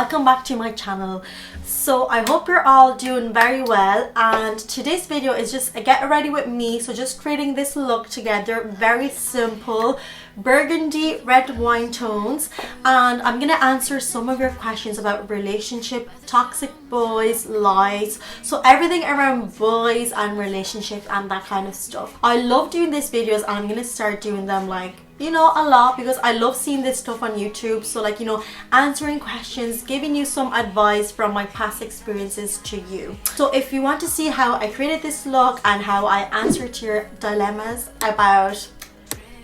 welcome back to my channel. So I hope you're all doing very well, and today's video is just a get ready with me. So just creating this look together, very simple burgundy red wine tones, and I'm gonna answer some of your questions about relationship, toxic boys, lies, so everything around boys and relationships and that kind of stuff. I love doing these videos and I'm gonna start doing them like, you know, a lot, because I love seeing this stuff on YouTube. So like, you know, answering questions, giving you some advice from my past experiences to you. So if you want to see how I created this look and how I answer to your dilemmas about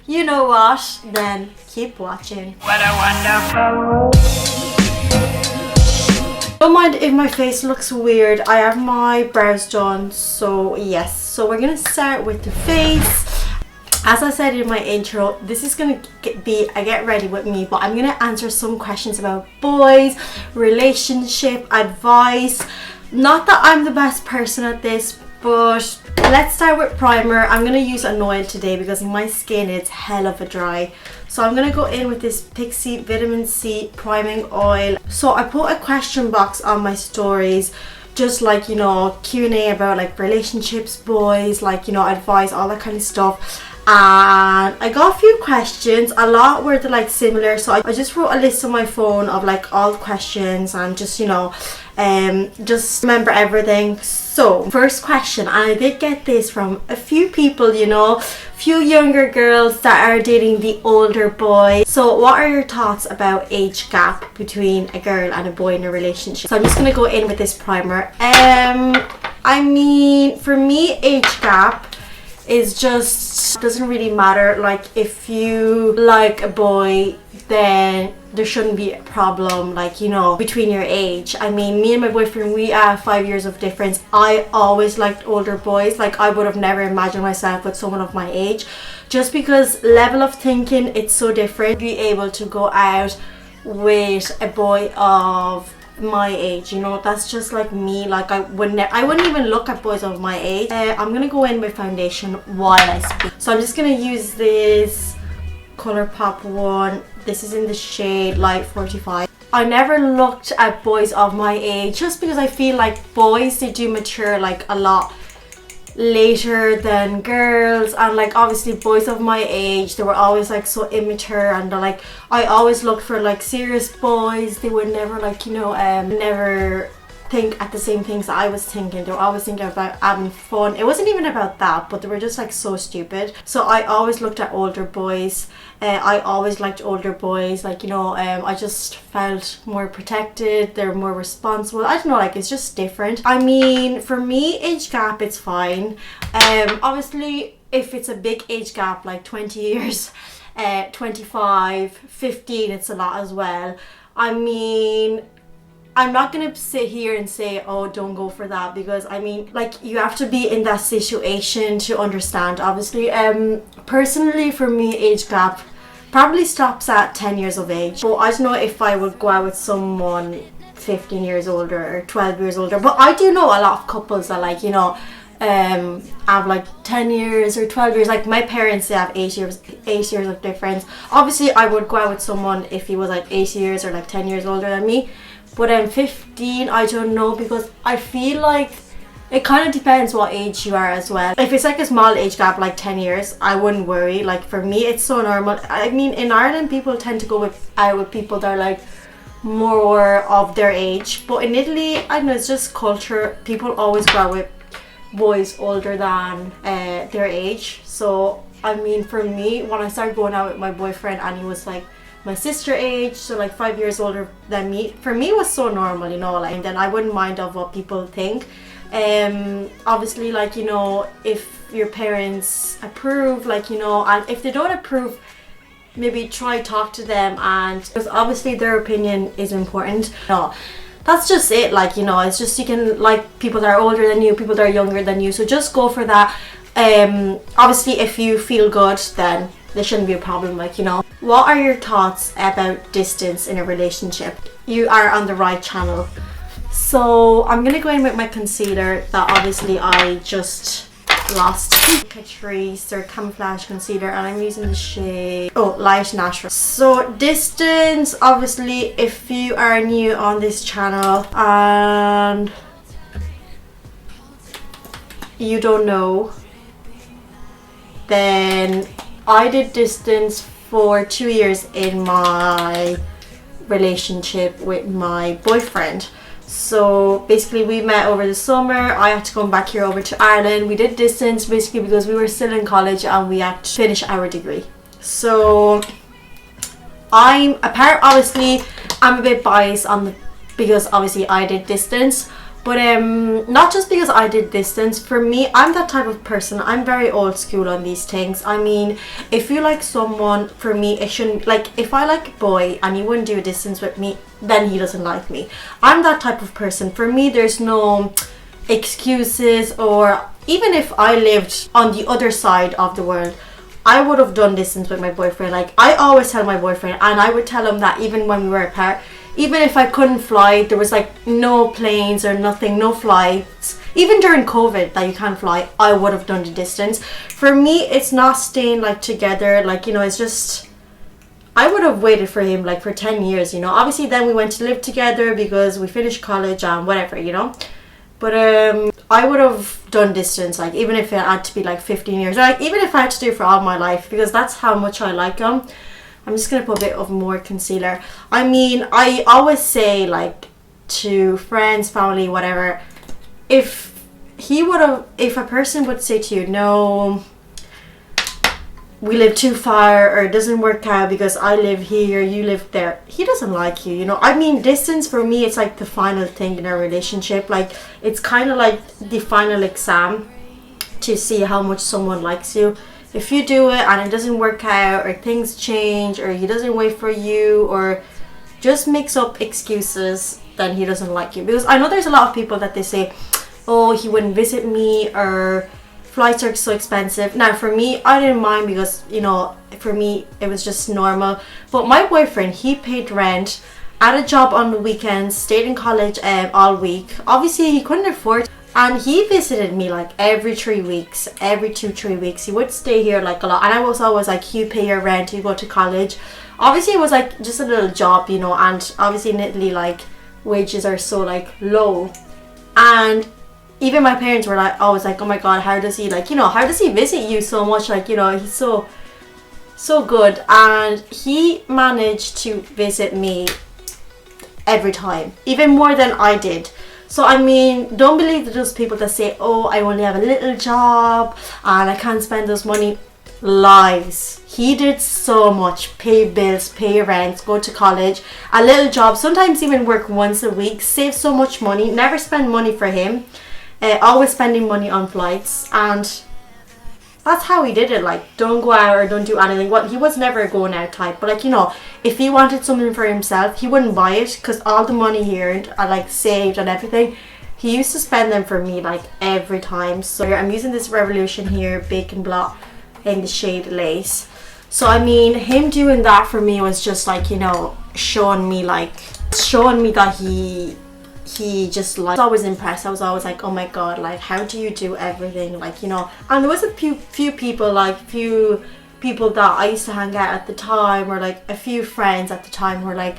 you know what, then keep watching. What a wonderful. Don't mind if my face looks weird. I have my brows done, so yes. So we're gonna start with the face. As I said in my intro, this is gonna be a get ready with me, but I'm gonna answer some questions about boys, relationship, advice. Not that I'm the best person at this, but let's start with primer. I'm gonna use an oil today because my skin is hell of a dry. So I'm gonna go in with this Pixie Vitamin C priming oil. So I put a question box on my stories, just like, you know, Q&A about like relationships, boys, like, you know, advice, all that kind of stuff. And I got a few questions. A lot were like similar, so I just wrote a list on my phone of like all the questions and just, you know, just remember everything. So first question, and I did get this from a few people, you know, few younger girls that are dating the older boy. So what are your thoughts about age gap between a girl and a boy in a relationship? So I'm just gonna go in with this primer. I mean, for me, age gap is just doesn't really matter. Like, if you like a boy, then there shouldn't be a problem, like, you know, between your age. I mean, me and my boyfriend, we have 5 years of difference. I always liked older boys. Like, I would have never imagined myself with someone of my age, just because level of thinking, it's so different. Be able to go out with a boy of my age, you know, that's just like me. Like, I wouldn't even look at boys of my age. I'm gonna go in with foundation while I speak. So I'm just gonna use this Colourpop one. This is in the shade Light 45. I never looked at boys of my age, just because I feel like boys, they do mature like a lot later than girls. And like, obviously boys of my age, they were always like so immature, and like I always looked for like serious boys. They would never, like, you know, never think at the same things that I was thinking. They were always thinking about having fun. It wasn't even about that, but they were just like so stupid. So I always looked at older boys. I always liked older boys, like, you know, I just felt more protected. They're more responsible. I don't know, like, it's just different. I mean, for me, age gap, it's fine. Obviously, if it's a big age gap, like 20 years, 25, 15, it's a lot as well. I mean, I'm not gonna sit here and say, oh, don't go for that, because I mean, like, you have to be in that situation to understand, obviously. Personally, for me, age gap probably stops at 10 years of age. But I don't know if I would go out with someone 15 years older or 12 years older. But I do know a lot of couples that, like, you know, have like 10 years or 12 years. Like, my parents, they have 8 years of difference. Obviously, I would go out with someone if he was like 8 years or like 10 years older than me. But I'm 15, I don't know, because I feel like it kind of depends what age you are as well. If it's like a small age gap, like 10 years, I wouldn't worry. Like, for me, it's so normal. I mean, in Ireland, people tend to go out with people that are like more of their age. But in Italy, I don't know, it's just culture. People always go out with boys older than their age. So, I mean, for me, when I started going out with my boyfriend and he was like my sister age, so like 5 years older than me, for me it was so normal, you know, like, and then I wouldn't mind of what people think. Obviously, like, you know, if your parents approve, like, you know, and if they don't approve, maybe try talk to them, and because obviously their opinion is important. No, that's just it. Like, you know, it's just, you can like people that are older than you, people that are younger than you, so just go for that. Obviously, if you feel good, then there shouldn't be a problem, like, you know. What are your thoughts about distance in a relationship? You are on the right channel. So I'm gonna go in with my concealer that obviously I just lost. Catrice or Camouflage Concealer, and I'm using the shade Light Natural. So distance, obviously, if you are new on this channel and you don't know, then I did distance for 2 years in my relationship with my boyfriend. So basically we met over the summer. I had to come back here over to Ireland. We did distance basically because we were still in college and we had to finish our degree. So obviously I'm a bit biased because obviously I did distance. But not just because I did distance. For me, I'm that type of person. I'm very old school on these things. I mean, if you like someone, for me, it shouldn't, like, if I like a boy and he wouldn't do a distance with me, then he doesn't like me. I'm that type of person. For me, there's no excuses, or even if I lived on the other side of the world, I would have done distance with my boyfriend. Like, I always tell my boyfriend, and I would tell him that even when we were apart, even if I couldn't fly, there was like no planes or nothing, no flights. Even during COVID that you can't fly, I would have done the distance. For me, it's not staying like together, like, you know, it's just, I would have waited for him like for 10 years, you know. Obviously then we went to live together because we finished college and whatever, you know. But I would have done distance, like, even if it had to be like 15 years, or like even if I had to do it for all my life, because that's how much I like him. I'm just gonna put a bit of more concealer. I mean, I always say, like, to friends, family, whatever, if a person would say to you, no, we live too far, or it doesn't work out because I live here, you live there, he doesn't like you, you know. I mean, distance for me, it's like the final thing in a relationship. Like, it's kind of like the final exam to see how much someone likes you. If you do it and it doesn't work out, or things change, or he doesn't wait for you, or just makes up excuses, then he doesn't like you. Because I know there's a lot of people that they say, oh, he wouldn't visit me, or flights are so expensive. Now for me, I didn't mind because, you know, for me it was just normal. But my boyfriend, he paid rent, had a job on the weekends, stayed in college all week. Obviously he couldn't afford, and he visited me like every 3 weeks, every 2-3 weeks. He would stay here like a lot, and I was always like, you pay your rent, you go to college. Obviously it was like just a little job, you know, and obviously in Italy, like, wages are so like low. And even my parents were like, always like, oh my god, how does he, like, you know, how does he visit you so much? Like, you know, he's so good. And he managed to visit me every time, even more than I did. So I mean, don't believe those people that say, oh, I only have a little job and I can't spend this money. Lies. He did so much. Pay bills, pay rent, go to college, a little job, sometimes even work once a week, save so much money, never spend money for him, always spending money on flights. And that's how he did it. Like, don't go out or don't do anything. Well, he was never a going out type, but like, you know, if he wanted something for himself, he wouldn't buy it, because all the money he earned, I like saved and everything, he used to spend them for me like every time. So I'm using this Revolution here Bacon Blot in the shade Lace. So I mean, him doing that for me was just like, you know, showing me that he just, like, I was always impressed. I was always like, oh my god, like, how do you do everything, like, you know. And there was a few people that I used to hang out at the time, or like a few friends at the time, were like,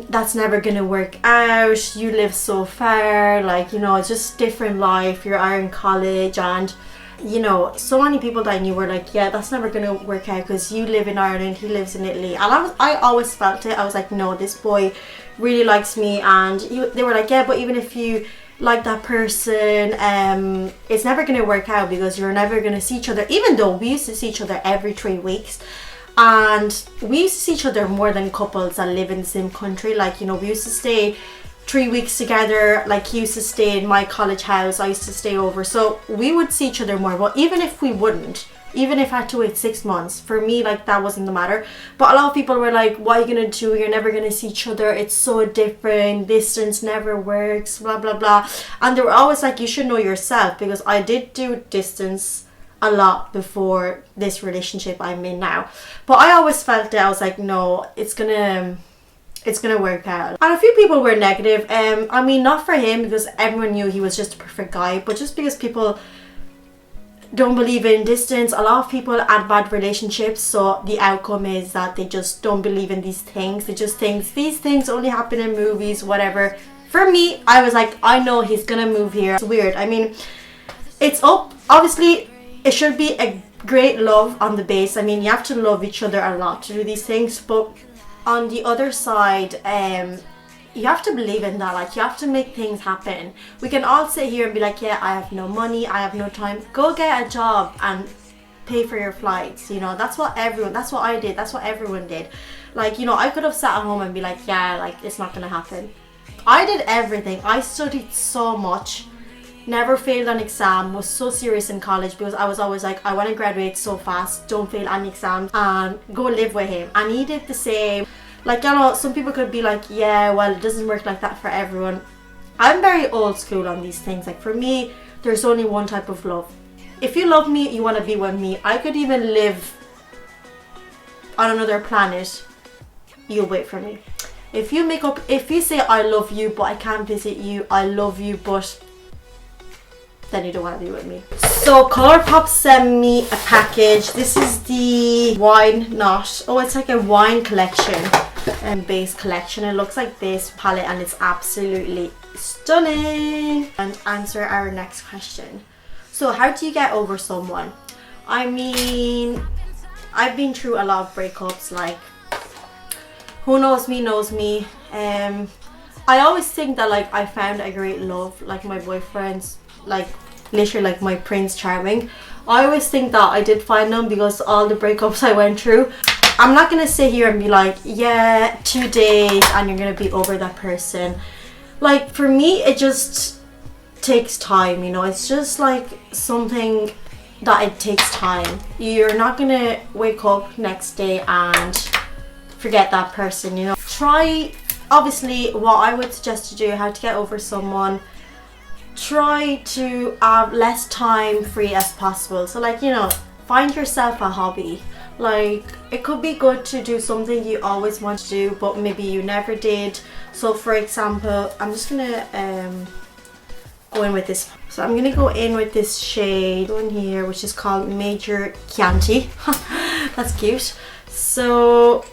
that's never gonna work out, you live so far, like, you know, it's just different life, you're out in college. And you know, so many people that I knew were like, yeah, that's never gonna work out because you live in Ireland, he lives in Italy. And I always felt it. I was like, no, this boy really likes me. And they were like, yeah, but even if you like that person, it's never gonna work out because you're never gonna see each other. Even though we used to see each other every 3 weeks, and we used to see each other more than couples that live in the same country. Like, you know, we used to stay 3 weeks together. Like, he used to stay in my college house, I used to stay over, so we would see each other more. But even if we wouldn't, even if I had to wait 6 months, for me, like, that wasn't the matter. But a lot of people were like, what are you gonna do, you're never gonna see each other, it's so different, distance never works, blah blah blah. And they were always like, you should know yourself, because I did do distance a lot before this relationship I'm in now. But I always felt that I was like, no, it's gonna work out. And a few people were negative. I mean, not for him, because everyone knew he was just a perfect guy, but just because people don't believe in distance. A lot of people add bad relationships, so the outcome is that they just don't believe in these things. They just think these things only happen in movies, whatever. For me, I was like, I know he's gonna move here. It's weird. I mean, it's up. Obviously, it should be a great love on the base. I mean, you have to love each other a lot to do these things, but on the other side, you have to believe in that. Like, you have to make things happen. We can all sit here and be like, yeah, I have no money, I have no time. Go get a job and pay for your flights. You know, that's what I did, that's what everyone did. Like, you know, I could have sat at home and be like, yeah, like, it's not gonna happen. I did everything. I studied so much, never failed an exam, was so serious in college because I was always like, I want to graduate so fast, don't fail any exams and go live with him. And he did the same. Like, you know, some people could be like, yeah, well, it doesn't work like that for everyone. I'm very old school on these things. Like, for me, there's only one type of love. If you love me, you want to be with me. I could even live on another planet. You'll wait for me. If you say I love you but I can't visit you, I love you but then you don't want to be with me. So Colourpop sent me a package. This is the it's like a wine collection and base collection. It looks like this palette and it's absolutely stunning. And answer our next question. So how do you get over someone? I mean, I've been through a lot of breakups. Like, who knows me knows me. I always think that, like, I found a great love, like my boyfriend's, like, literally like my Prince Charming. I always think that I did find them because all the breakups I went through. I'm not gonna sit here and be like, yeah, 2 days and you're gonna be over that person. Like, for me, it just takes time, you know. It's just like something that it takes time. You're not gonna wake up next day and forget that person, you know. Try, obviously, what I would suggest to do, how to get over someone, try to have less time free as possible. So, like, you know, find yourself a hobby. Like, it could be good to do something you always want to do but maybe you never did. So for example, I'm just gonna go in with this. So I'm gonna go in with this shade on here, which is called Major Chianti. That's cute. So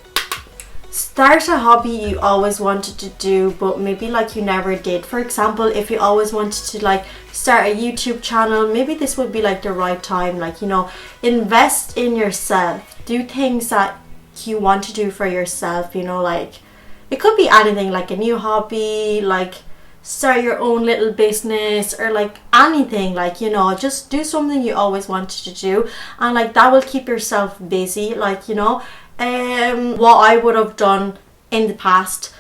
start a hobby you always wanted to do but maybe like you never did. For example, if you always wanted to like start a YouTube channel, maybe this would be like the right time. Like, you know, invest in yourself, do things that you want to do for yourself, you know. Like, it could be anything, like a new hobby, like start your own little business, or like anything. Like, you know, just do something you always wanted to do, and like that will keep yourself busy. Like, you know, what I would have done in the past,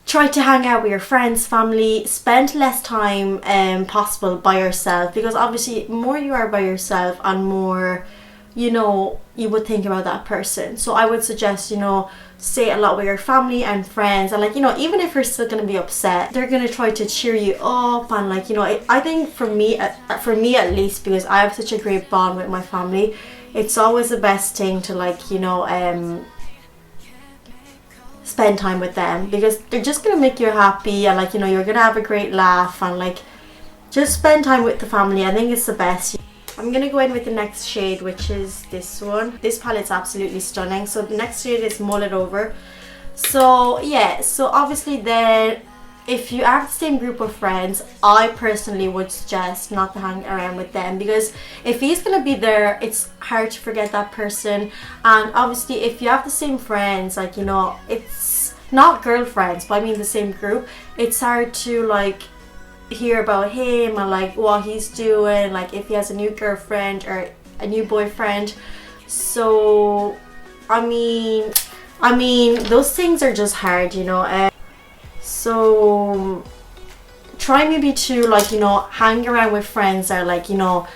try to hang out with your friends, family, spend less time possible by yourself, because obviously more you are by yourself and more, you know, you would think about that person. So I would suggest, you know, stay a lot with your family and friends, and like, you know, even if you're still gonna be upset, they're gonna try to cheer you up. And like, you know, I think for me at least, because I have such a great bond with my family, it's always the best thing to, like, you know, spend time with them, because they're just gonna make you happy, and like, you know, you're gonna have a great laugh, and like, just spend time with the family. I think it's the best. I'm gonna go in with the next shade, which is this one. This palette's absolutely stunning. So the next shade is Mull It Over. So yeah, so obviously then if you have the same group of friends, I personally would suggest not to hang around with them, because if he's gonna be there, it's hard to forget that person. And obviously if you have the same friends, like, you know, it's not girlfriends, but I mean the same group, it's hard to like hear about him and like what he's doing, like if he has a new girlfriend or a new boyfriend. So I mean those things are just hard, you know. So try maybe to, like, you know, hang around with friends that are, like, you know,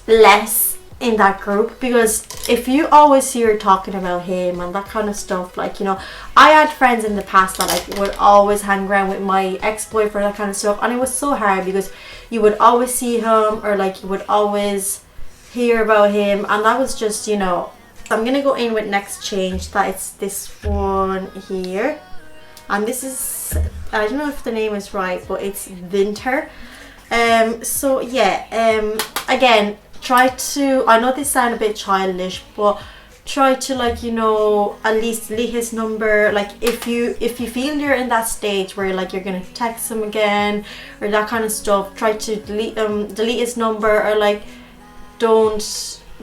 less in that group, because if you always hear talking about him and that kind of stuff, like, you know, I had friends in the past that like would always hang around with my ex-boyfriend, that kind of stuff, and it was so hard because you would always see him, or like you would always hear about him, and that was just, you know. I'm gonna go in with next change, that it's this one here, and this is, I don't know if the name is right, but it's Winter. So yeah, again, try to, I know this sounds a bit childish, but try to, like, you know, at least delete his number. Like, if you feel you're in that stage where like you're gonna text him again or that kind of stuff, try to delete his number, or like don't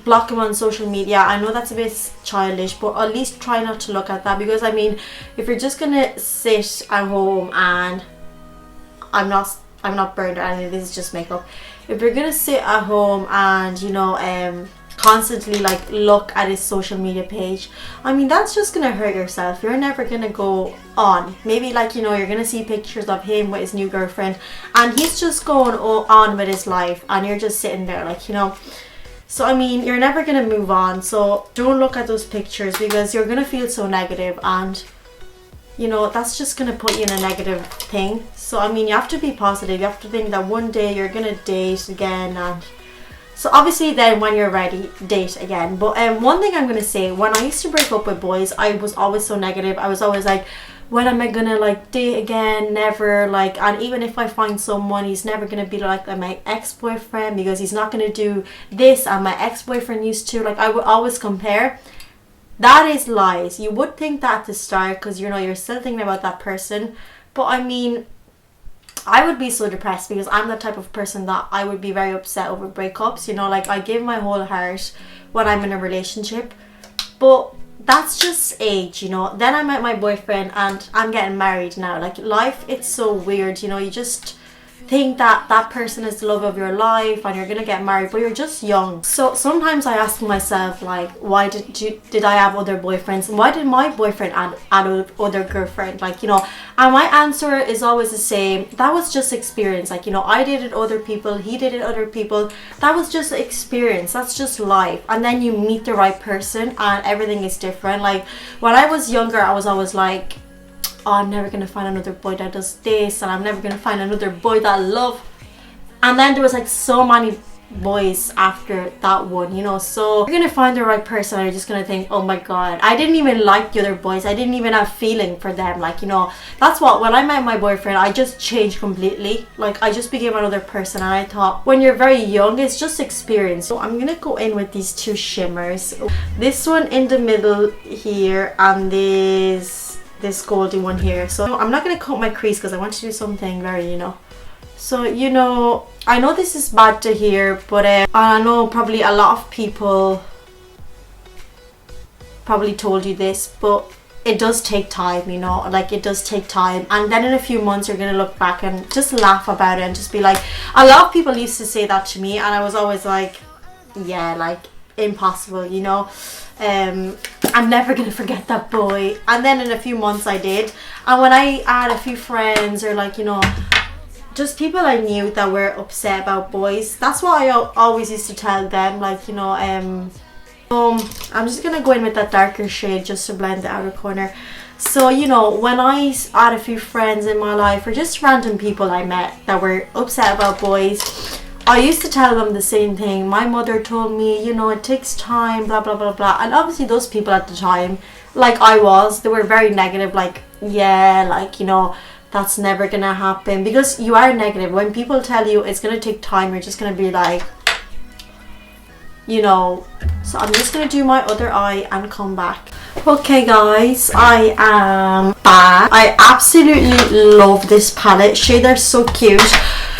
block him on social media. I know that's a bit childish, but at least try not to look at that, because I mean, if you're just gonna sit at home, and I'm not burned or anything, this is just makeup. If you're gonna sit at home and, you know, constantly like look at his social media page, I mean, that's just gonna hurt yourself. You're never gonna go on. Maybe, like, you know, you're gonna see pictures of him with his new girlfriend and he's just going on with his life, and you're just sitting there, like, you know. So I mean, you're never gonna move on. So don't look at those pictures, because you're gonna feel so negative, and you know, that's just gonna put you in a negative thing. So I mean, you have to be positive. You have to think that one day you're gonna date again, and so obviously then when you're ready, date again. But one thing I'm gonna say, when I used to break up with boys, I was always so negative. I was always like, when am I gonna like date again? Never. Like, and even if I find someone, he's never gonna be like my ex-boyfriend, because he's not gonna do this and my ex-boyfriend used to. Like, I would always compare. That is lies. You would think that at the start, because you know, you're still thinking about that person. But I mean, I would be so depressed, because I'm the type of person that I would be very upset over breakups. You know, like, I give my whole heart when I'm in a relationship, but that's just age, you know. Then I met my boyfriend and I'm getting married now. Like, life, it's so weird, you know. You just think that that person is the love of your life and you're gonna get married, but you're just young. So sometimes I ask myself, like, why did I have other boyfriends? Why did my boyfriend add other girlfriend? Like, you know, and my answer is always the same. That was just experience. Like, you know, I dated other people, he dated other people. That was just experience. That's just life. And then you meet the right person and everything is different. Like, when I was younger, I was always like, oh, I'm never gonna find another boy that does this, and I'm never gonna find another boy that I love. And then there was like so many boys after that one, you know. So you're gonna find the right person and you're just gonna think, oh my god, I didn't even like the other boys, I didn't even have feeling for them. Like, you know, that's what, when I met my boyfriend, I just changed completely. Like, I just became another person. And I thought, when you're very young, it's just experience. So I'm gonna go in with these two shimmers, this one in the middle here, and this golden one here. So I'm not gonna cut my crease because I want to do something very, you know. So, you know, I know this is bad to hear, but I know probably a lot of people probably told you this, but it does take time, you know. Like, it does take time, and then in a few months you're gonna look back and just laugh about it and just be like, a lot of people used to say that to me, and I was always like, yeah, like, impossible, you know. I'm never gonna forget that boy. And then in a few months I did, and when I had a few friends, or like, you know, just people I knew that were upset about boys, that's what I always used to tell them. Like, you know, I'm just gonna go in with that darker shade just to blend the outer corner. So, you know, when I had a few friends in my life, or just random people I met that were upset about boys, I used to tell them the same thing. My mother told me, you know, it takes time, blah blah blah blah. And obviously those people at the time, like I was, they were very negative. Like, yeah, like, you know, that's never gonna happen, because you are negative. When people tell you it's gonna take time, you're just gonna be like, you know. So I'm just gonna do my other eye and come back. Okay guys, I am back. I absolutely love this palette. Shades are so cute.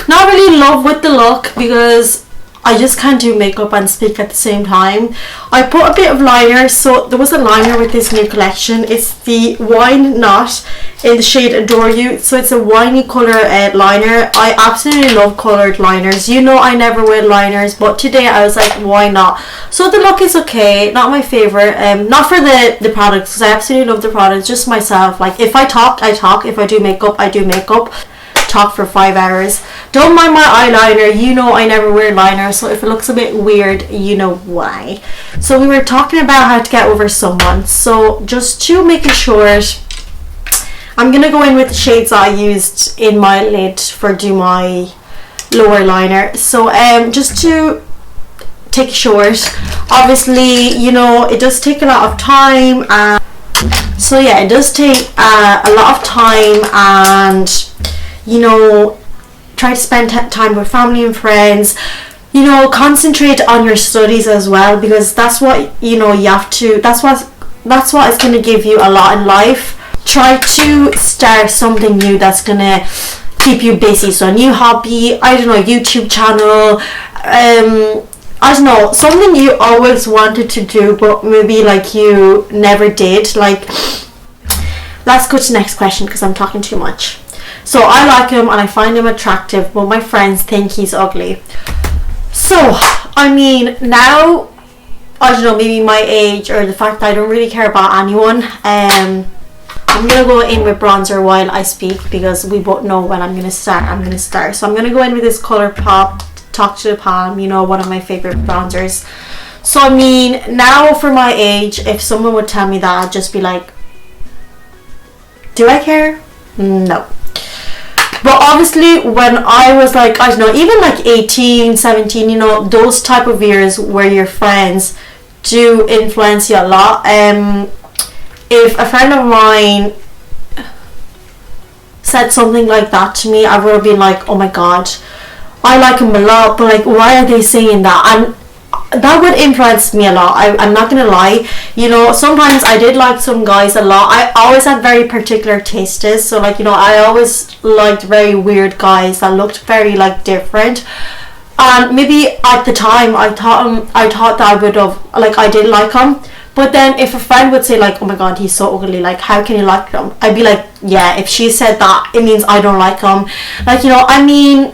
Not really in love with the look, because I just can't do makeup and speak at the same time. I put a bit of liner. So there was a liner with this new collection. It's the Wine Knot in the shade Adore You. So it's a winey colour liner. I absolutely love coloured liners. You know, I never wear liners, but today I was like, why not? So the look is okay. Not my favourite. Not for the products, because I absolutely love the products. Just myself. Like, if I talk, I talk. If I do makeup, I do makeup. Talk for 5 hours. Don't mind my eyeliner. You know, I never wear liner, so if it looks a bit weird, you know why. So we were talking about how to get over someone. So just to make it short, I'm gonna go in with the shades I used in my lid for do my lower liner. So just to take it short, obviously, you know, it does take a lot of time, and so yeah, it does take a lot of time, and you know, try to spend time with family and friends. you know, concentrate on your studies as well, because that's what, you know, you have to, that's what is going to give you a lot in life. Try to start something new that's going to keep you busy. So a new hobby, I don't know, YouTube channel, I don't know, something you always wanted to do but maybe like you never did. Like, let's go to the next question because I'm talking too much. So I like him and I find him attractive, but my friends think he's ugly. So I mean, now, I don't know, maybe my age or the fact that I don't really care about anyone, I'm gonna go in with bronzer while I speak, because we both know when I'm gonna start. So I'm gonna go in with this Colourpop Talk to the Palm, you know, one of my favorite bronzers. So I mean, now for my age, if someone would tell me that, I'd just be like, do I care? No. But obviously when I was like, I don't know, even like 18, 17, you know, those type of years where your friends do influence you a lot. If a friend of mine said something like that to me, I would have been like, oh my god, I like him a lot, but like, why are they saying that? And that would influence me a lot. I'm not gonna lie, you know, sometimes I did like some guys a lot. I always had very particular tastes, so like, you know, I always liked very weird guys that looked very like different. And maybe at the time I thought that I would have, like, I did like him. But then if a friend would say like, oh my god, he's so ugly, like, how can you like him? I'd be like, yeah, if she said that, it means I don't like him. Like, you know, I mean,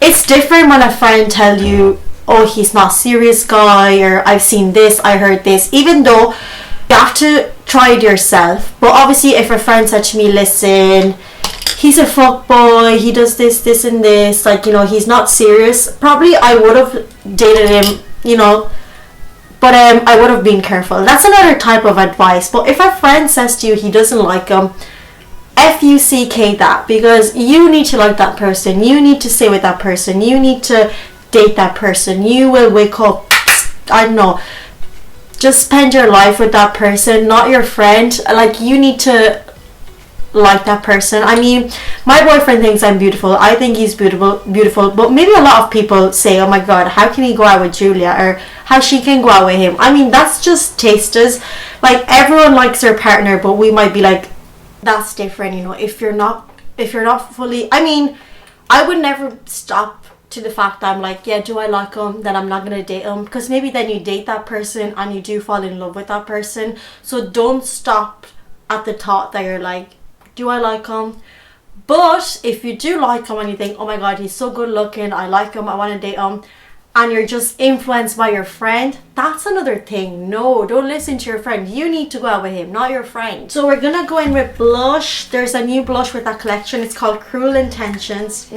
it's different when a friend tell you, oh, he's not serious guy, or I've seen this, I heard this, even though you have to try it yourself. But obviously if a friend said to me, listen, he's a fuckboy, he does this and this, like, you know, he's not serious, probably I would have dated him, you know, but I would have been careful. That's another type of advice. But if a friend says to you he doesn't like him, F-U-C-K that, because you need to like that person, you need to stay with that person, you need to date that person, you will wake up, I don't know, just spend your life with that person, not your friend. Like, you need to like that person. I mean, my boyfriend thinks I'm beautiful, I think he's beautiful, but maybe a lot of people say, oh my god, how can he go out with Giulia, or how she can go out with him. I mean, that's just tastes. Like, everyone likes their partner, but we might be like, that's different, you know, if you're not fully, I mean, I would never stop to the fact that I'm like, yeah, do I like him, then I'm not gonna date him, because maybe then you date that person and you do fall in love with that person. So don't stop at the thought that you're like, do I like him? But if you do like him and you think, oh my god, he's so good looking, I like him, I want to date him, and you're just influenced by your friend, that's another thing. No, don't listen to your friend. You need to go out with him, not your friend. So we're gonna go in with blush. There's a new blush with that collection. It's called Cruel Intentions.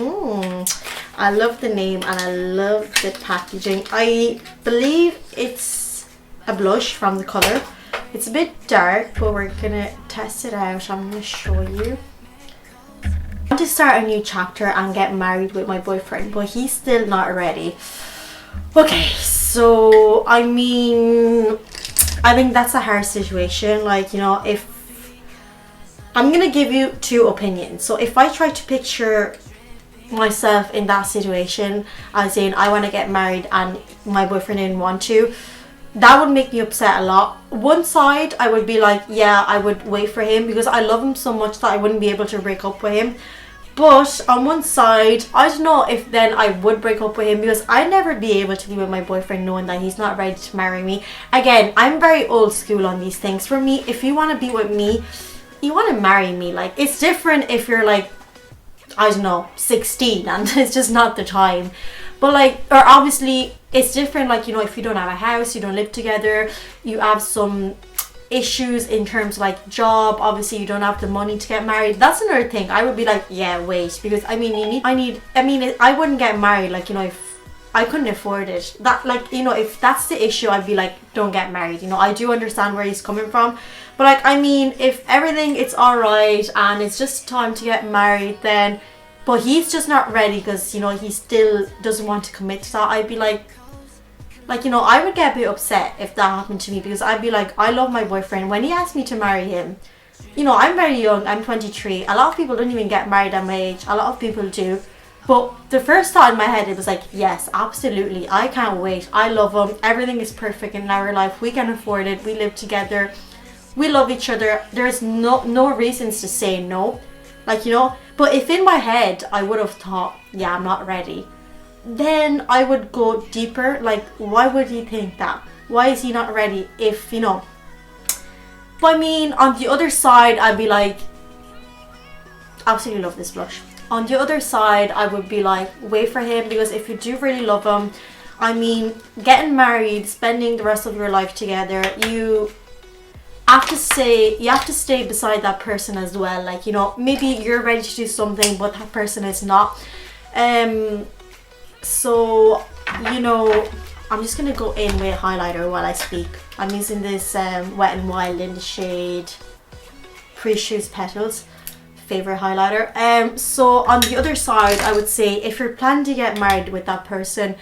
I love the name and I love the packaging. I believe it's a blush from the color. It's a bit dark, but we're gonna test it out. I'm gonna show you. I want to start a new chapter and get married with my boyfriend, but he's still not ready. Okay, so I mean, I think that's a hard situation. Like, you know, if I'm gonna give you two opinions. So if I try to picture myself in that situation, as in I want to get married and my boyfriend didn't want to, that would make me upset a lot. One side, I would be like, yeah, I would wait for him because I love him so much that I wouldn't be able to break up with him. But on one side, I don't know if then I would break up with him, because I'd never be able to be with my boyfriend knowing that he's not ready to marry me. Again, I'm very old school on these things. For me, if you want to be with me, you want to marry me. Like, it's different if you're like, I don't know, 16 and it's just not the time. But like, or obviously it's different, like, you know, if you don't have a house, you don't live together, you have some issues in terms of like job, obviously you don't have the money to get married, that's another thing. I would be like, yeah, wait, because I mean, I wouldn't get married, like, you know, if I couldn't afford it. That, like, you know, if that's the issue, I'd be like, don't get married. You know, I do understand where he's coming from, but like, I mean, if everything it's all right and it's just time to get married, then, but he's just not ready because, you know, he still doesn't want to commit to that, I'd be like, you know, I would get a bit upset if that happened to me, because I'd be like, I love my boyfriend. When he asked me to marry him, you know, I'm very young, I'm 23. A lot of people don't even get married at my age. A lot of people do. But the first thought in my head, it was like, yes, absolutely, I can't wait, I love him, everything is perfect in our life, we can afford it, we live together, we love each other, there's no reasons to say no, like, you know. But if in my head I would have thought, yeah, I'm not ready, then I would go deeper, like, why would he think that? Why is he not ready? If, you know. But I mean, on the other side, I'd be like, absolutely love this blush. On the other side, I would be like, wait for him, because if you do really love him, I mean, getting married, spending the rest of your life together, you have to stay beside that person as well. Like, you know, maybe you're ready to do something, but that person is not. So, you know, I'm just gonna go in with highlighter while I speak. I'm using this Wet n Wild in the shade Precious Petals, favorite highlighter. So on the other side, I would say if you're planning to get married with that person,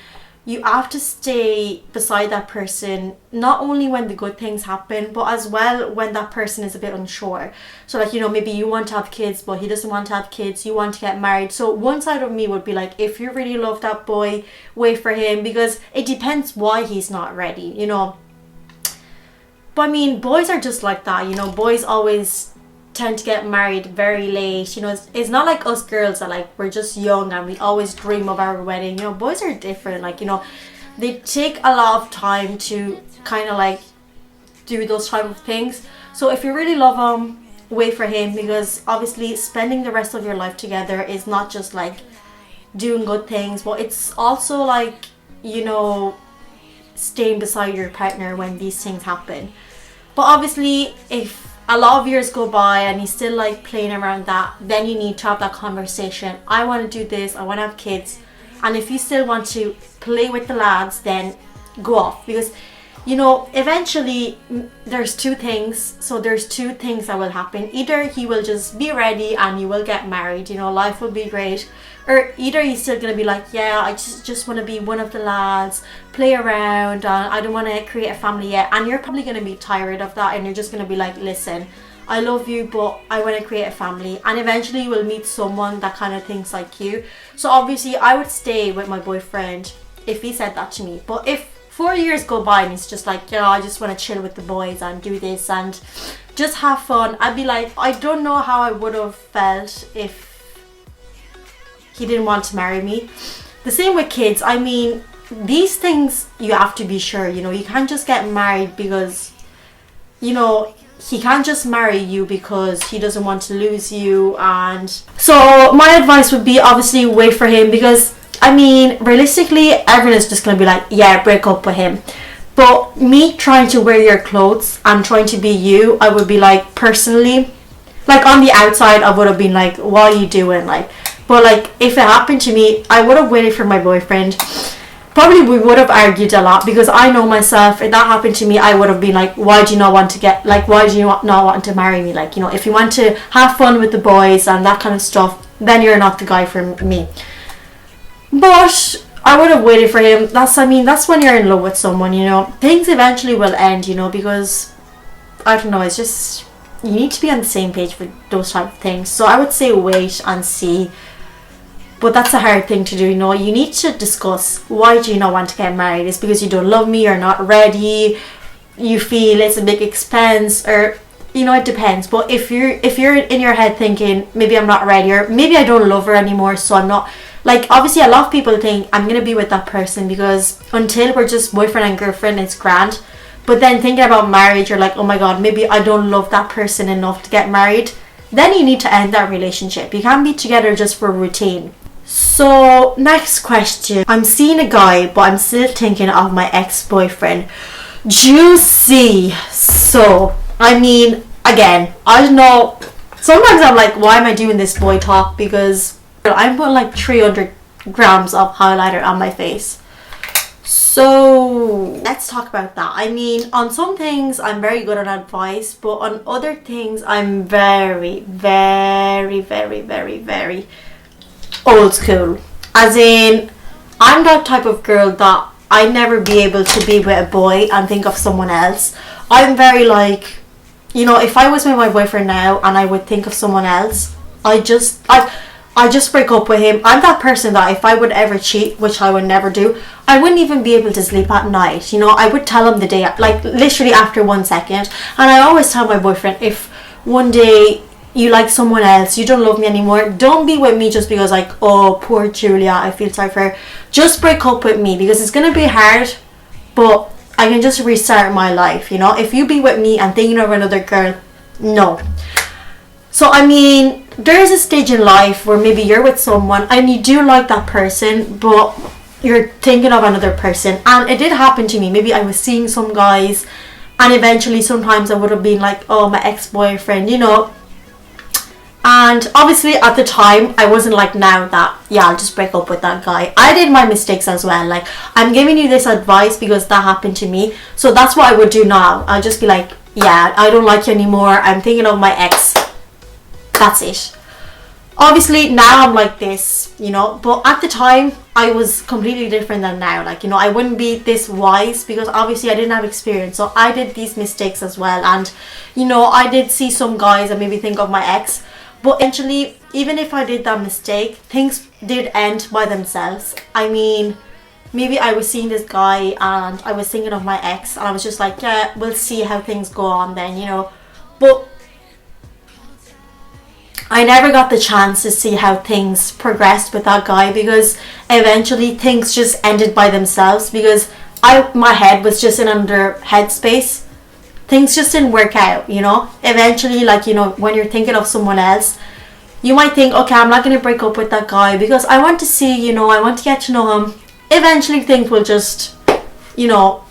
you have to stay beside that person, not only when the good things happen, but as well when that person is a bit unsure. So like, you know, maybe you want to have kids, but he doesn't want to have kids, you want to get married. So one side of me would be like, if you really love that boy, wait for him, because it depends why he's not ready, you know. But I mean, boys are just like that, you know. Boys always tend to get married very late, you know. It's not like us girls that, like, we're just young and we always dream of our wedding, you know. Boys are different, like, you know, they take a lot of time to kind of like do those type of things. So if you really love him, wait for him, because obviously spending the rest of your life together is not just like doing good things, but it's also like, you know, staying beside your partner when these things happen. But obviously, if a lot of years go by and he's still like playing around that, then you need to have that conversation. I want to do this, I want to have kids. And if you still want to play with the lads, then go off, because, you know, eventually there's two things. So there's two things that will happen. Either he will just be ready and you will get married, you know, life will be great, or either he's still gonna be like, yeah, I just want to be one of the lads, play around, I don't want to create a family yet. And you're probably gonna be tired of that, and you're just gonna be like, listen, I love you, but I want to create a family. And eventually you will meet someone that kind of thinks like you. So obviously I would stay with my boyfriend if he said that to me. But if 4 years go by and he's just like, yeah, I just want to chill with the boys and do this and just have fun, I'd be like, I don't know how I would have felt if he didn't want to marry me. The same with kids. I mean, these things you have to be sure, you know. You can't just get married because, you know, he can't just marry you because he doesn't want to lose you. And so my advice would be, obviously wait for him, because I mean, realistically, everyone is just gonna be like, yeah, break up with him. But me trying to wear your clothes and trying to be you, I would be like, personally, like on the outside I would have been like, what are you doing? Like, but like, if it happened to me, I would have waited for my boyfriend. Probably we would have argued a lot, because I know myself, if that happened to me, I would have been like, why do you not want to get, like, why do you not want to marry me? Like, you know, if you want to have fun with the boys and that kind of stuff, then you're not the guy for me. But I would have waited for him. That's when you're in love with someone, you know. Things eventually will end, you know, because, I don't know, it's just, you need to be on the same page for those type of things. So I would say wait and see. But that's a hard thing to do, you know. You need to discuss, why do you not want to get married? It's because you don't love me, you're not ready, you feel it's a big expense, or, you know, it depends. But if you're in your head thinking, maybe I'm not ready, or maybe I don't love her anymore, so I'm not, like, obviously a lot of people think I'm gonna be with that person because until we're just boyfriend and girlfriend, it's grand. But then thinking about marriage, you're like, oh my god, maybe I don't love that person enough to get married. Then you need to end that relationship. You can't be together just for routine. So next question. I'm seeing a guy, but I'm still thinking of my ex-boyfriend. Juicy. So, I mean, again, I don't know. Sometimes I'm like, why am I doing this boy talk? Because I'm putting like 300 grams of highlighter on my face. So let's talk about that. I mean, on some things I'm very good at advice, but on other things I'm very, very, very, very, very old school. As in, I'm that type of girl that I'd never be able to be with a boy and think of someone else. I'm very like, you know, if I was with my boyfriend now and I would think of someone else, I I just break up with him. I'm that person that if I would ever cheat, which I would never do, I wouldn't even be able to sleep at night. You know, I would tell him the day, like literally after 1 second. And I always tell my boyfriend, if one day you like someone else, you don't love me anymore, don't be with me just because like, oh, poor Giulia, I feel sorry for her. Just break up with me, because it's gonna be hard, but I can just restart my life, you know. If you be with me and thinking of another girl, no. So I mean, there is a stage in life where maybe you're with someone and you do like that person, but you're thinking of another person. And it did happen to me. Maybe I was seeing some guys, and eventually sometimes I would have been like, oh, my ex-boyfriend, you know. And obviously at the time I wasn't like now that, yeah, I'll just break up with that guy. I did my mistakes as well. Like, I'm giving you this advice because that happened to me, so that's what I would do now. I'll just be like, yeah, I don't like you anymore, I'm thinking of my ex. That's it. Obviously now I'm like this, you know, but at the time I was completely different than now. Like, you know, I wouldn't be this wise because obviously I didn't have experience, so I did these mistakes as well. And you know, I did see some guys and maybe think of my ex, but eventually, even if I did that mistake, things did end by themselves. I mean, maybe I was seeing this guy and I was thinking of my ex, and I was just like, yeah, we'll see how things go on then, you know. But I never got the chance to see how things progressed with that guy, because eventually things just ended by themselves, because my head was just in under headspace. Things just didn't work out, you know. Eventually, like, you know, when you're thinking of someone else, you might think, okay, I'm not going to break up with that guy because I want to see, you know, I want to get to know him. Eventually things will just, you know,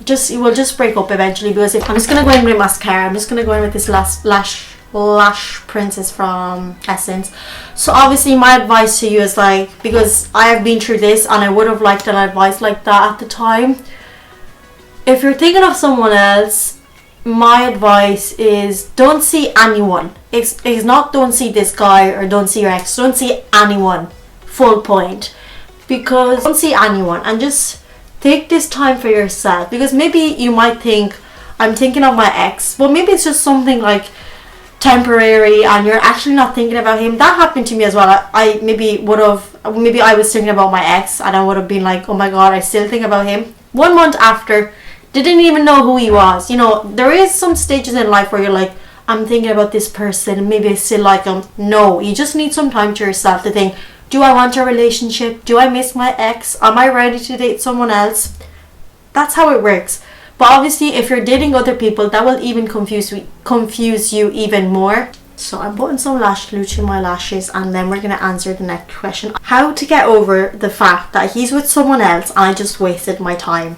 we'll just break up eventually. Because if I'm just going to go in with mascara, I'm just going to go in with this lash princess from Essence. So obviously my advice to you is like, because I have been through this and I would have liked an advice like that at the time. If you're thinking of someone else, my advice is don't see anyone. It's not don't see this guy or don't see your ex. Don't see anyone. Full point. Because don't see anyone and just take this time for yourself. Because maybe you might think, I'm thinking of my ex, but maybe it's just something like temporary and you're actually not thinking about him. That happened to me as well. I maybe I was thinking about my ex and I would have been like, oh my god, I still think about him. 1 month after, didn't even know who he was. You know, there is some stages in life where you're like, I'm thinking about this person, maybe I still like him. No, you just need some time to yourself to think, do I want a relationship? Do I miss my ex? Am I ready to date someone else? That's how it works. But obviously if you're dating other people, that will even confuse you even more. So I'm putting some lash glue to my lashes, and then we're going to answer the next question. How to get over the fact that he's with someone else and I just wasted my time.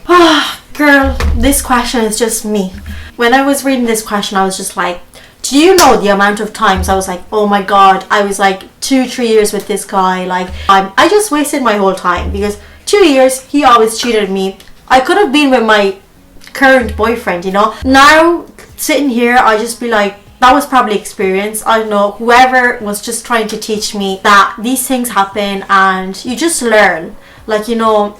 Girl, this question is just me. When I was reading this question, I was just like, do you know the amount of times I was like, oh my god, I was like 2-3 years with this guy. Like, I just wasted my whole time, because 2 years, he always cheated me. I could have been with my current boyfriend, you know. Now, sitting here, I just be like, that was probably experience. I don't know, whoever was just trying to teach me that these things happen and you just learn. Like, you know,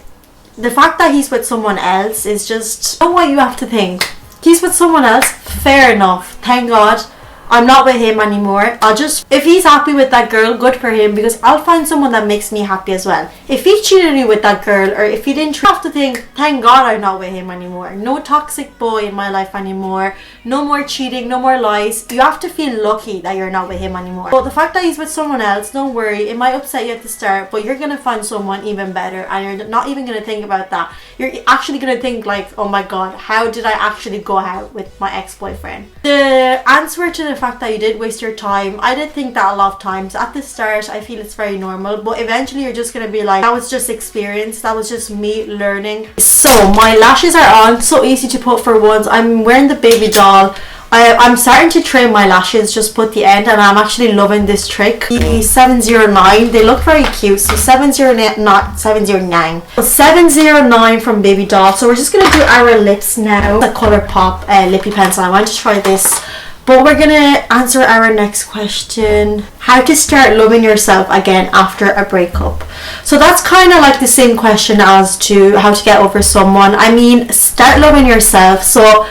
the fact that he's with someone else is just, you know what you have to think. He's with someone else, fair enough, thank God. I'm not with him anymore. If he's happy with that girl, good for him, because I'll find someone that makes me happy as well. If he cheated me with that girl, or if he didn't, you have to think, thank God I'm not with him anymore. No toxic boy in my life anymore. No more cheating, no more lies. You have to feel lucky that you're not with him anymore. But the fact that he's with someone else, don't worry, it might upset you at the start, but you're gonna find someone even better, and you're not even gonna think about that. You're actually gonna think like, oh my god, how did I actually go out with my ex-boyfriend? The answer to the fact that you did waste your time, I did think that a lot of times. At the start, I feel it's very normal, but eventually you're just gonna be like, that was just experience, that was just me learning. So my lashes are on, so easy to put for once. I'm wearing the baby doll. I'm starting to trim my lashes, just put the end, and I'm actually loving this trick. The 709, they look very cute. So 709, not 709. So 709 from Baby Doll. So we're just gonna do our lips now. The Colourpop lippy pencil. I want to try this. But we're gonna answer our next question. How to start loving yourself again after a breakup. So that's kind of like the same question as to how to get over someone. I mean, start loving yourself. So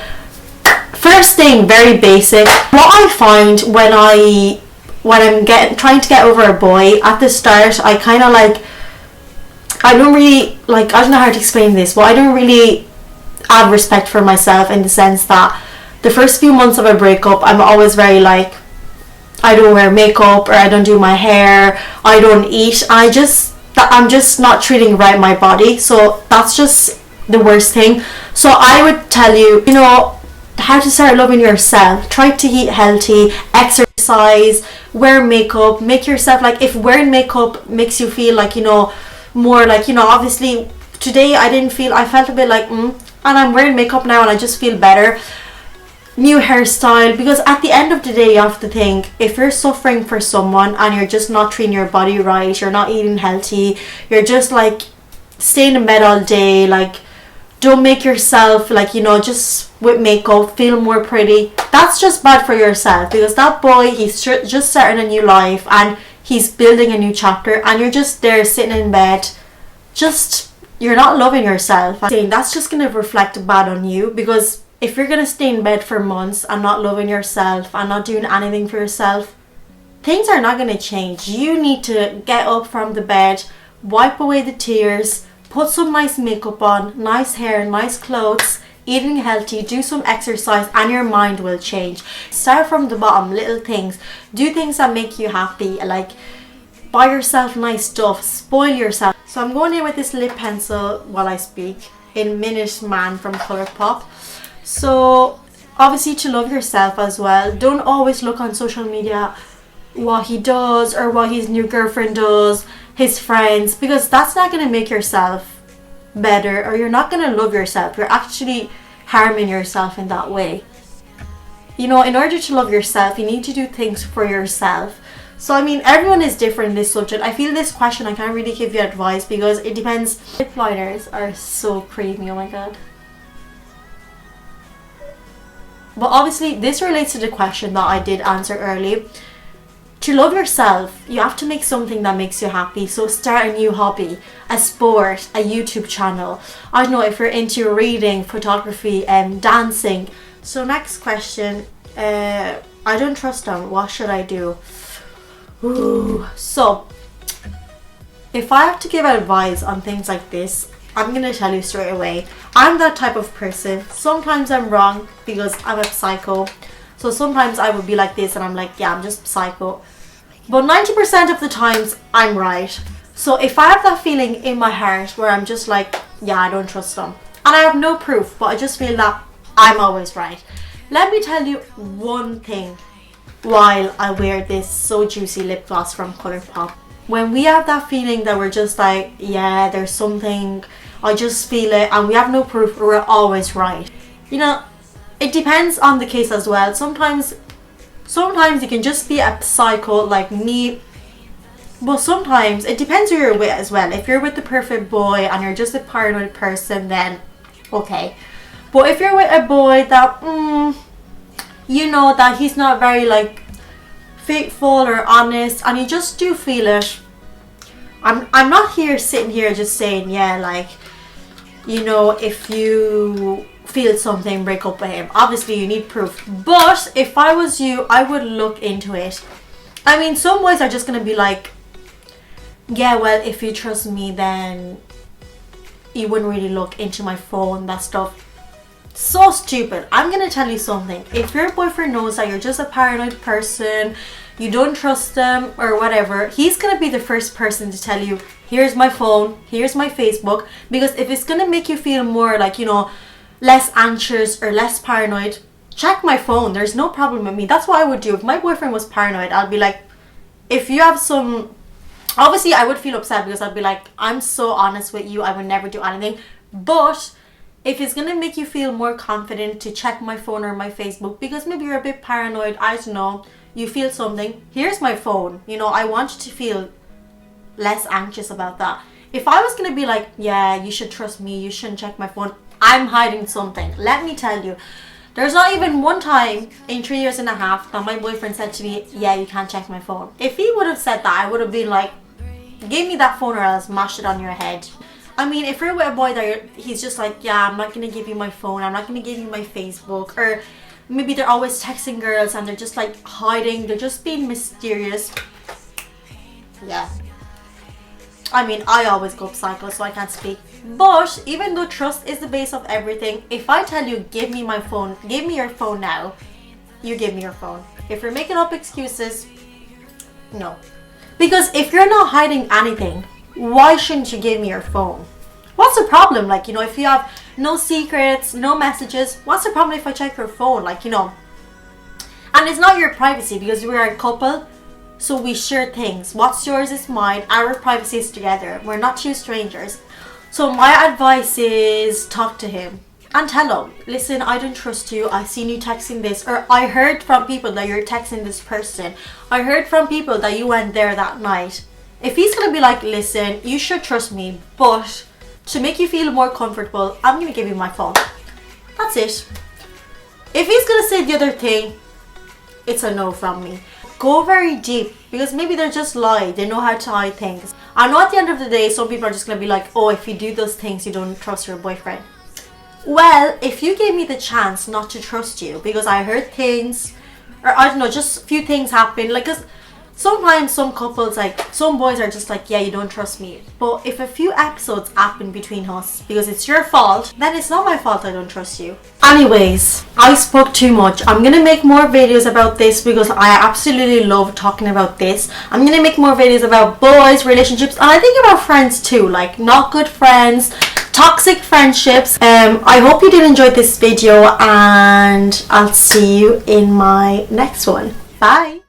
first thing, very basic. What I find when I when I'm trying to get over a boy, at the start I kind of like, I don't really like, I don't know how to explain this, but I don't really have respect for myself, in the sense that the first few months of a breakup I'm always very like, I don't wear makeup, or I don't do my hair, I don't eat, I'm just not treating right my body. So that's just the worst thing. So I would tell you, you know, how to start loving yourself. Try to eat healthy, exercise, wear makeup, make yourself like, if wearing makeup makes you feel like, you know, more like, you know, obviously today I felt a bit like and I'm wearing makeup now and I just feel better. New hairstyle, because at the end of the day you have to think, if you're suffering for someone and you're just not treating your body right, you're not eating healthy, you're just like staying in bed all day, like don't make yourself like, you know, just with makeup feel more pretty, that's just bad for yourself, because that boy, he's just starting a new life and he's building a new chapter, and you're just there sitting in bed, just, you're not loving yourself. I'm saying that's just going to reflect bad on you, because if you're going to stay in bed for months and not loving yourself and not doing anything for yourself, things are not going to change. You need to get up from the bed, wipe away the tears, put some nice makeup on, nice hair, nice clothes, eating healthy, do some exercise, and your mind will change. Start from the bottom, little things. Do things that make you happy, like buy yourself nice stuff, spoil yourself. So I'm going in with this lip pencil while I speak, in Minute Man from Colourpop. So obviously, to love yourself as well, don't always look on social media what he does or what his new girlfriend does, his friends, because that's not going to make yourself better, or you're not going to love yourself. You're actually harming yourself in that way. You know, in order to love yourself, you need to do things for yourself. So I mean, everyone is different in this subject. I feel this question I can't really give you advice, because it depends. Lip liners are so creamy, oh my god. But obviously this relates to the question that I did answer earlier. To love yourself, you have to make something that makes you happy. So start a new hobby, a sport, a YouTube channel. I don't know, if you're into reading, photography, and dancing. So next question, I don't trust them, what should I do? Ooh. So if I have to give advice on things like this, I'm gonna tell you straight away, I'm that type of person. Sometimes I'm wrong because I'm a psycho. So sometimes I would be like this and I'm like, yeah, I'm just psycho. But 90% of the times I'm right. So if I have that feeling in my heart where I'm just like, yeah, I don't trust them, and I have no proof, but I just feel that I'm always right. Let me tell you one thing while I wear this so juicy lip gloss from Colourpop. When we have that feeling that we're just like, yeah, there's something, I just feel it, and we have no proof, we're always right. You know, it depends on the case as well. Sometimes you can just be a psycho like me, but sometimes it depends who you're with as well. If you're with the perfect boy and you're just a paranoid person, then okay. But if you're with a boy that you know that he's not very like faithful or honest, and you just do feel it, I'm not here sitting here just saying, yeah, like, you know, if you feel something, break up with him. Obviously you need proof, but if I was you, I would look into it. I mean, some boys are just gonna be like, yeah, well, if you trust me, then you wouldn't really look into my phone, that stuff. So stupid. I'm gonna tell you something. If your boyfriend knows that you're just a paranoid person, you don't trust them or whatever, he's gonna be the first person to tell you, here's my phone, here's my Facebook. Because if it's gonna make you feel more like, you know, less anxious or less paranoid, check my phone, there's no problem with me. That's what I would do. If my boyfriend was paranoid, I'd be like, if you have some, obviously I would feel upset, because I'd be like, I'm so honest with you, I would never do anything. But if it's gonna make you feel more confident to check my phone or my Facebook, because maybe you're a bit paranoid, I don't know, you feel something, here's my phone. You know, I want you to feel less anxious about that. If I was gonna be like, yeah, you should trust me, you shouldn't check my phone, I'm hiding something. Let me tell you, there's not even one time in 3.5 years that my boyfriend said to me, yeah, you can't check my phone. If he would have said that, I would have been like, give me that phone or I'll smash it on your head. I mean, if you're with a boy that he's just like, yeah, I'm not gonna give you my phone, I'm not gonna give you my Facebook, or maybe they're always texting girls and they're just like hiding, they're just being mysterious. Yeah, I mean, I always go psycho, so I can't speak. But even though trust is the base of everything, if I tell you, give me my phone, give me your phone now, you give me your phone. If you're making up excuses, no. Because if you're not hiding anything, why shouldn't you give me your phone? What's the problem? Like, you know, if you have no secrets, no messages, what's the problem if I check your phone? Like, you know, and it's not your privacy because we're a couple, so we share things. What's yours is mine. Our privacy is together. We're not two strangers. So my advice is talk to him and tell him, listen, I don't trust you. I seen you texting this, or I heard from people that you're texting this person. I heard from people that you went there that night. If he's gonna be like, listen, you should trust me, but to make you feel more comfortable, I'm gonna give you my phone. That's it. If he's gonna say the other thing, it's a no from me. Go very deep, because maybe they're just lying. They know how to hide things. I know at the end of the day, some people are just gonna be like, oh, if you do those things, you don't trust your boyfriend. Well, if you gave me the chance not to trust you because I heard things, or I don't know, just a few things happen, like, cause sometimes some couples, like some boys are just like, yeah, you don't trust me. But if a few episodes happen between us because it's your fault, then it's not my fault I don't trust you. Anyways, I spoke too much. I'm gonna make more videos about this because I absolutely love talking about this. I'm gonna make more videos about boys, relationships, and I think about friends too, like not good friends, toxic friendships. I hope you did enjoy this video, and I'll see you in my next one. Bye.